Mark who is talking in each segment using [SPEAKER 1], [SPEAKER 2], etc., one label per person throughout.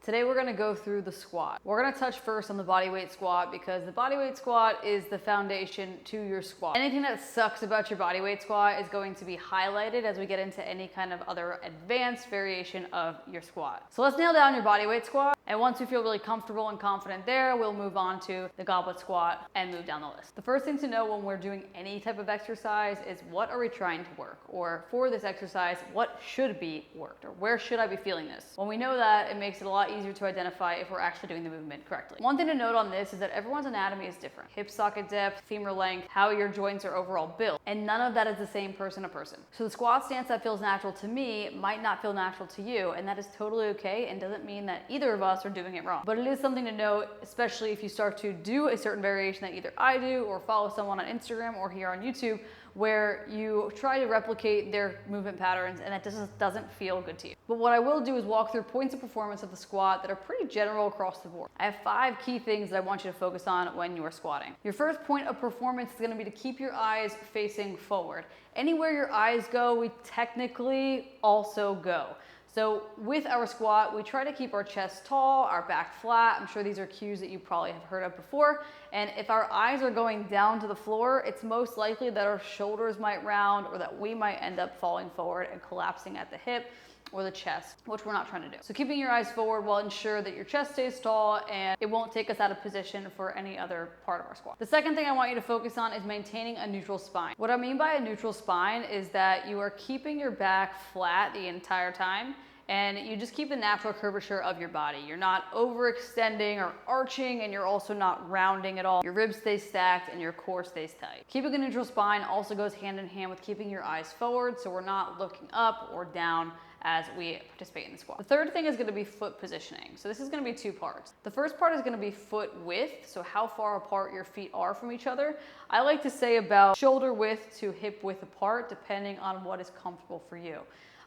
[SPEAKER 1] Today we're gonna go through the squat. We're gonna touch first on the bodyweight squat because the bodyweight squat is the foundation to your squat. Anything that sucks about your bodyweight squat is going to be highlighted as we get into any kind of other advanced variation of your squat. So let's nail down your bodyweight squat, and once we feel really comfortable and confident there, we'll move on to the goblet squat and move down the list. The first thing to know when we're doing any type of exercise is what are we trying to work? Or for this exercise, what should be worked? Or where should I be feeling this? When we know that, it makes it a lot easier to identify if we're actually doing the movement correctly. One thing to note on this is that everyone's anatomy is different. Hip socket depth, femur length, how your joints are overall built, and none of that is the same person to person. So the squat stance that feels natural to me might not feel natural to you, and that is totally okay and doesn't mean that either of us are doing it wrong. But it is something to note, especially if you start to do a certain variation that either I do or follow someone on Instagram or here on YouTube, where you try to replicate their movement patterns and that just doesn't feel good to you. But what I will do is walk through points of performance of the squat that are pretty general across the board. I have 5 key things that I want you to focus on when you are squatting. Your first point of performance is going to be to keep your eyes facing forward. Anywhere your eyes go, we technically also go. So with our squat, we try to keep our chest tall, our back flat. I'm sure these are cues that you probably have heard of before. And if our eyes are going down to the floor, it's most likely that our shoulders might round or that we might end up falling forward and collapsing at the hip or the chest, which we're not trying to do. So keeping your eyes forward will ensure that your chest stays tall and it won't take us out of position for any other part of our squat. The second thing I want you to focus on is maintaining a neutral spine. What I mean by a neutral spine is that you are keeping your back flat the entire time and you just keep the natural curvature of your body. You're not overextending or arching, and you're also not rounding at all. Your ribs stay stacked and your core stays tight. Keeping a neutral spine also goes hand in hand with keeping your eyes forward, so we're not looking up or down as we participate in the squat. The third thing is going to be foot positioning. So this is going to be 2 parts. The first part is going to be foot width, so how far apart your feet are from each other. I like to say about shoulder width to hip width apart, depending on what is comfortable for you.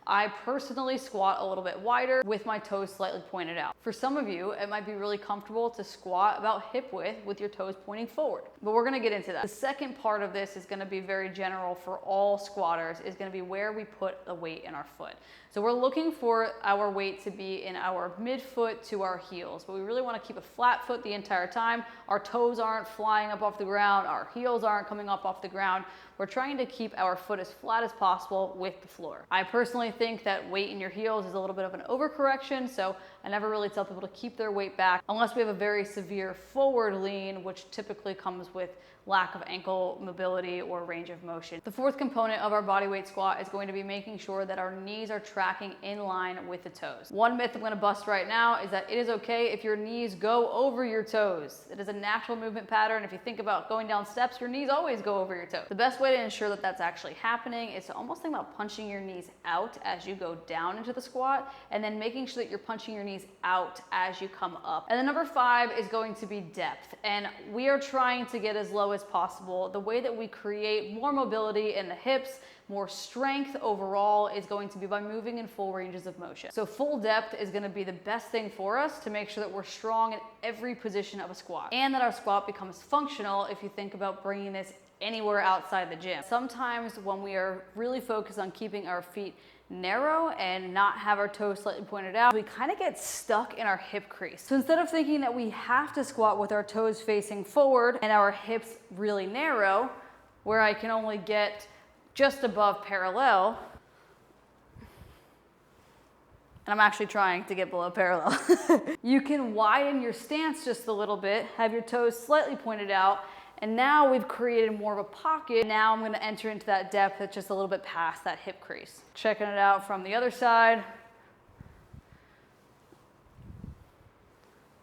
[SPEAKER 1] I personally squat a little bit wider with my toes slightly pointed out. For some of you, it might be really comfortable to squat about hip width with your toes pointing forward, but we're gonna get into that. The second part of this is gonna be very general for all squatters, is gonna be where we put the weight in our foot. So we're looking for our weight to be in our midfoot to our heels, but we really wanna keep a flat foot the entire time. Our toes aren't flying up off the ground, our heels aren't coming up off the ground. We're trying to keep our foot as flat as possible with the floor. I personally think that weight in your heels is a little bit of an overcorrection, so I never really tell people to keep their weight back unless we have a very severe forward lean, which typically comes with lack of ankle mobility or range of motion. The fourth component of our bodyweight squat is going to be making sure that our knees are tracking in line with the toes. One myth I'm going to bust right now is that it is okay if your knees go over your toes. It is a natural movement pattern. If you think about going down steps, your knees always go over your toes. The best way to ensure that that's actually happening is to almost think about punching your knees out as you go down into the squat, and then making sure that you're punching your knees out as you come up. And then number 5 is going to be depth. And we are trying to get as low as possible. The way that we create more mobility in the hips, more strength overall, is going to be by moving in full ranges of motion. So full depth is going to be the best thing for us to make sure that we're strong in every position of a squat, and that our squat becomes functional if you think about bringing this anywhere outside the gym. Sometimes when we are really focused on keeping our feet narrow and not have our toes slightly pointed out, we kind of get stuck in our hip crease. So instead of thinking that we have to squat with our toes facing forward and our hips really narrow, where I can only get just above parallel, and I'm actually trying to get below parallel, you can widen your stance just a little bit, have your toes slightly pointed out, and now we've created more of a pocket. Now I'm going to enter into that depth that's just a little bit past that hip crease. Checking it out from the other side.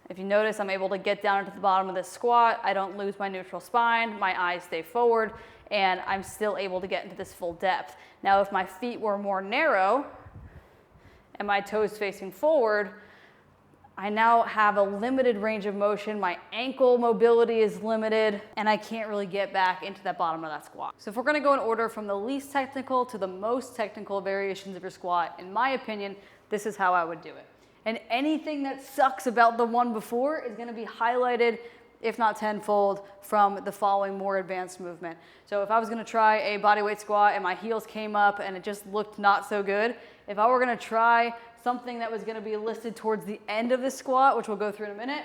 [SPEAKER 1] If you notice, I'm able to get down into the bottom of this squat. I don't lose my neutral spine. My eyes stay forward, and I'm still able to get into this full depth. Now, if my feet were more narrow and my toes facing forward, I now have a limited range of motion. My ankle mobility is limited, and I can't really get back into that bottom of that squat. So if we're gonna go in order from the least technical to the most technical variations of your squat, in my opinion, this is how I would do it. And anything that sucks about the one before is gonna be highlighted, if not tenfold, from the following more advanced movement. So if I was gonna try a bodyweight squat and my heels came up and it just looked not so good, if I were gonna try something that was gonna be listed towards the end of the squat, which we'll go through in a minute,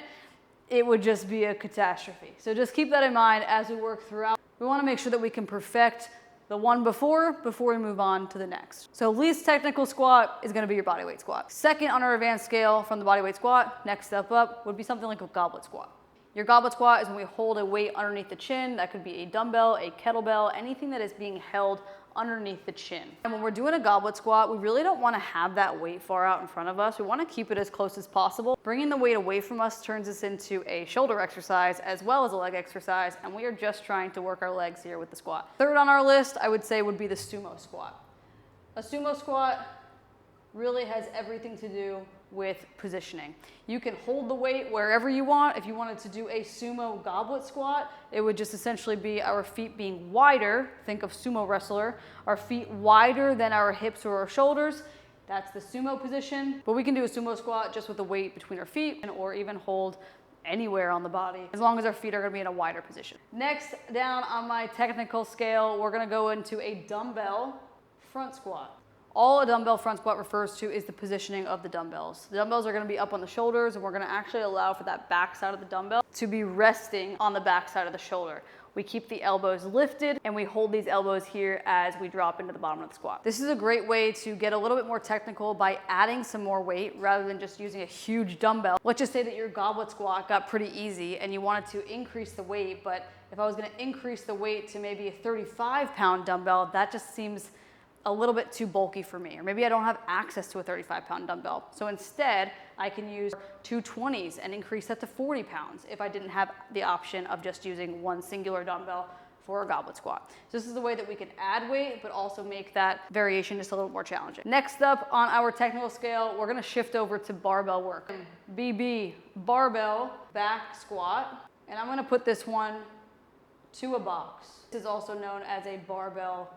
[SPEAKER 1] it would just be a catastrophe. So just keep that in mind as we work throughout. We wanna make sure that we can perfect the one before we move on to the next. So least technical squat is gonna be your bodyweight squat. Second on our advanced scale from the bodyweight squat, next step up would be something like a goblet squat. Your goblet squat is when we hold a weight underneath the chin. That could be a dumbbell, a kettlebell, anything that is being held underneath the chin. And when we're doing a goblet squat, we really don't want to have that weight far out in front of us. We want to keep it as close as possible. Bringing the weight away from us turns us into a shoulder exercise as well as a leg exercise, and we are just trying to work our legs here with the squat. Third on our list, I would say, would be the sumo squat. A sumo squat really has everything to do with positioning. You can hold the weight wherever you want. If you wanted to do a sumo goblet squat, it would just essentially be our feet being wider. Think of sumo wrestler. Our feet wider than our hips or our shoulders. That's the sumo position. But we can do a sumo squat just with the weight between our feet or even hold anywhere on the body, as long as our feet are gonna be in a wider position. Next down on my technical scale, we're gonna go into a dumbbell front squat. All a dumbbell front squat refers to is the positioning of the dumbbells. The dumbbells are gonna be up on the shoulders, and we're gonna actually allow for that back side of the dumbbell to be resting on the back side of the shoulder. We keep the elbows lifted, and we hold these elbows here as we drop into the bottom of the squat. This is a great way to get a little bit more technical by adding some more weight rather than just using a huge dumbbell. Let's just say that your goblet squat got pretty easy and you wanted to increase the weight, but if I was gonna increase the weight to maybe a 35-pound dumbbell, that just seems a little bit too bulky for me, or maybe I don't have access to a 35-pound dumbbell. So instead, I can use 220s and increase that to 40 pounds if I didn't have the option of just using one singular dumbbell for a goblet squat. So this is the way that we can add weight, but also make that variation just a little more challenging. Next up on our technical scale, we're gonna shift over to barbell work. BB, barbell back squat, and I'm gonna put this one to a box. This is also known as a barbell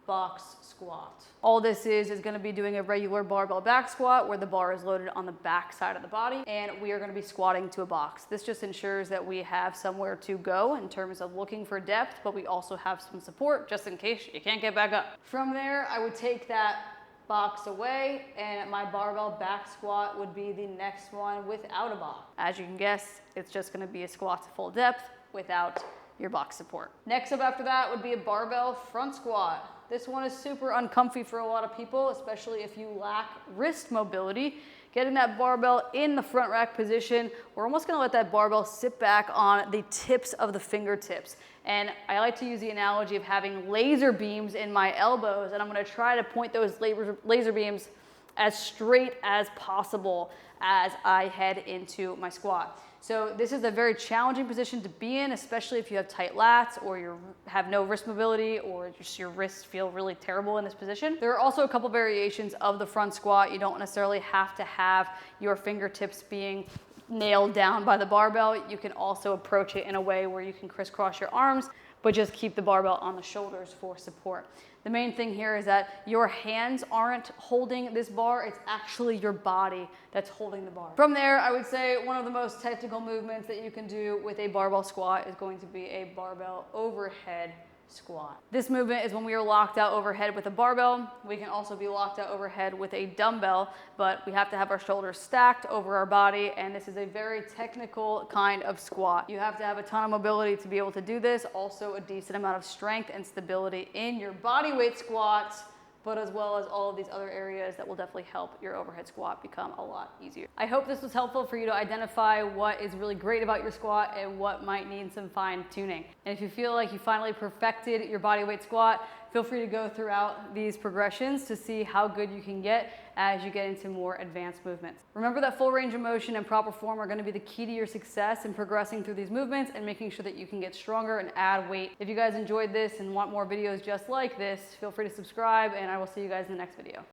[SPEAKER 1] box squat. All this is gonna be doing a regular barbell back squat where the bar is loaded on the back side of the body, and we are gonna be squatting to a box. This just ensures that we have somewhere to go in terms of looking for depth, but we also have some support just in case you can't get back up. From there, I would take that box away, and my barbell back squat would be the next one without a box. As you can guess, it's just gonna be a squat to full depth without your box support. Next up after that would be a barbell front squat. This one is super uncomfy for a lot of people, especially if you lack wrist mobility. Getting that barbell in the front rack position, we're almost gonna let that barbell sit back on the tips of the fingertips. And I like to use the analogy of having laser beams in my elbows, and I'm gonna try to point those laser beams as straight as possible as I head into my squat. So this is a very challenging position to be in, especially if you have tight lats or you have no wrist mobility or just your wrists feel really terrible in this position. There are also a couple variations of the front squat. You don't necessarily have to have your fingertips being nailed down by the barbell. You can also approach it in a way where you can crisscross your arms, but just keep the barbell on the shoulders for support. The main thing here is that your hands aren't holding this bar, it's actually your body that's holding the bar. From there, I would say one of the most technical movements that you can do with a barbell squat is going to be a barbell overhead squat. This movement is when we are locked out overhead with a barbell. We can also be locked out overhead with a dumbbell, but we have to have our shoulders stacked over our body, and this is a very technical kind of squat. You have to have a ton of mobility to be able to do this, also a decent amount of strength and stability in your body weight squats, but as well as all of these other areas that will definitely help your overhead squat become a lot easier. I hope this was helpful for you to identify what is really great about your squat and what might need some fine tuning. And if you feel like you finally perfected your body weight squat, feel free to go throughout these progressions to see how good you can get as you get into more advanced movements. Remember that full range of motion and proper form are going to be the key to your success in progressing through these movements and making sure that you can get stronger and add weight. If you guys enjoyed this and want more videos just like this, feel free to subscribe, and I will see you guys in the next video.